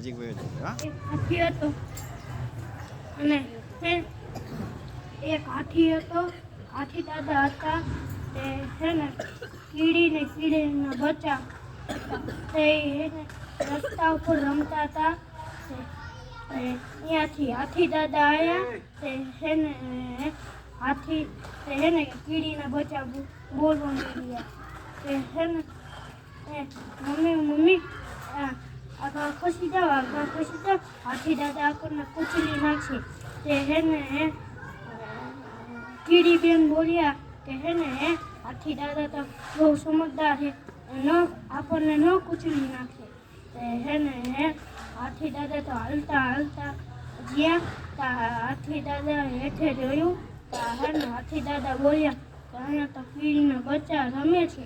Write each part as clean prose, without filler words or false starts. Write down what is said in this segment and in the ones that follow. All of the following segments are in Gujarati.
નજીક વયો જાય. હા, એક હાથી હતો અને એક હાથી હતો. હાથી દાદા હતા તે છે ને કીડીના બચ્ચા તે રસ્તા ઉપર રમતા હતા. ત્યાંથી હાથી દાદા આવ્યા તે છે ને હાથી તે છે ને કીડીના બચ્ચા બોલવા માંડ્યા તે છે ને મમ્મી મમ્મી આગળ ખસી જાઓ હાથી દાદા આપણને કૂચલી નાખશે. તે હે ને કીડી બેન બોલ્યા કે હે ને હાથી દાદા તો બહુ સમજદાર છે, આપણને ન કૂચલી નાખે. તે હે ને હાથી દાદા તો હાલતા જ્યાં હાથી દાદા હેઠે જોયું તો હે ને હાથી દાદા બોલ્યા કે અહીંયા તો કીડીના બચ્ચા રમે છે,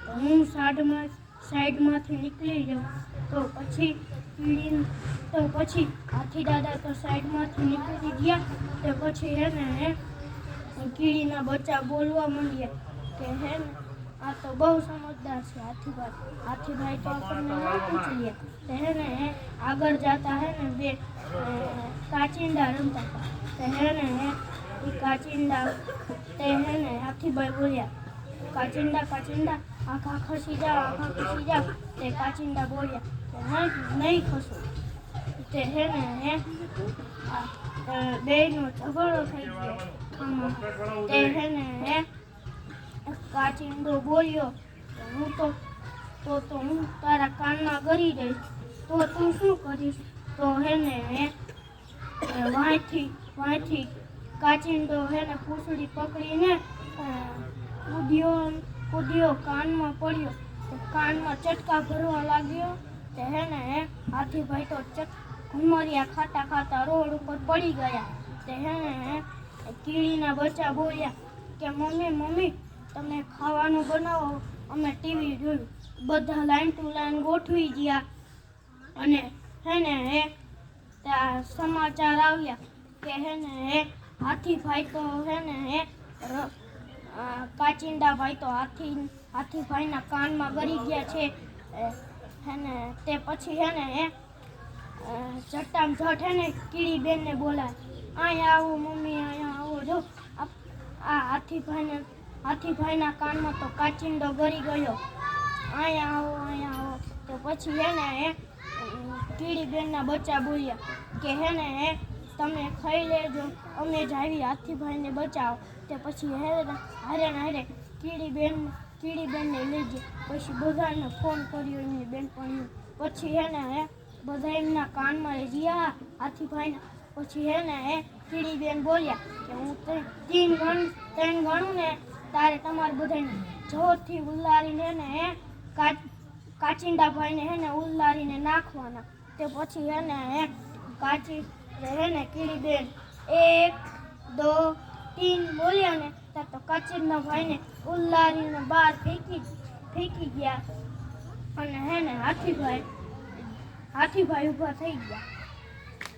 તો હું સાઈડમાંથી નીકળી જાઉં. તો પછી હાથી દાદા તો સાઈડમાંથી નીકળી ગયા. તો પછી હે ને કીડીના બચ્ચા બોલવા માંડ્યા કે હે ને આ તો બહુ સમજદાર છે હાથીભાઈ તો આપણને ન પૂછીએ. તો હે ને આગળ જતા હે ને બે કાચિંડા રમતા હતા. તો હે ને એ કાચિંડા તે હે ને હાથીભાઈ બોલ્યા કાચિંડા આખા ખસી જાઓ. તે કાચિંડા બોલ્યા કે નહીં ખસું. તે હે ને બેયનો ઝઘડો થઈ ગયો. તે હે ને કાચિંડો બોલ્યો હું તારા કાનમાં ગરી જઈશ તો તું શું કરીશ. તો હે ને વાંયથી કાચિંડો હે ને પૂંછડી પકડીને કૂદ્યો કાનમાં પડ્યો. કાનમાં ચટકા ભરવા લાગ્યો. તે હે ને હાથીભાઈ તો ઘુમરિયા ખાતા રોડ ઉપર પડી ગયા. તે હે ને કીડીના બચ્ચા બોલ્યા કે મમ્મી તમે ખાવાનું બનાવો, અમે ટીવી જોયું. બધા લાઈન ટુ લાઈન ગોઠવી ગયા અને હે ને ત્યાં સમાચાર આવ્યા કે હે ને હાથીભાઈ તો હે ને કાચિંડાભાઈ તો હાથીભાઈના કાનમાં ગરી ગયા છે. હે ને તે પછી હે ને ઝટામ ઝટ હે ને કીડી બેનને બોલાય અહીંયા આવો મમ્મી, અહીંયા આવો. જો આ હાથીભાઈના કાનમાં તો કાચિંડો ગરી ગયો, અહીંયા આવો. તો પછી હે ને કીડી બેનના બચ્ચા બોલ્યા કે હે ને તમે ખાઈ લેજો, અમે જ આવી હાથીભાઈને બચાવો. તે પછી હારે કીડી બેનને લઈ ગઈ. પછી બધાને ફોન કર્યો એમની બેનપણીઓ. પછી હે ને બધા એમના કાનમાં ગયા હાથીભાઈના. પછી હે ને કીડી બેન બોલ્યા કે હું 3 ગણું ને તારે તમારે બધાને જોરથી ઉલ્લારીને ને કાચિંડાભાઈને હે ને ઉલ્લારીને નાખવાના. તે પછી હે ને કીડી બેન 1 2 3 બોલ્યા ને ત્યાં તો કાચિંડાભાઈને ઉલ્લારીને બહાર ફેંકી ગયા અને હે ને હાથીભાઈ ઊભા થઈ ગયા.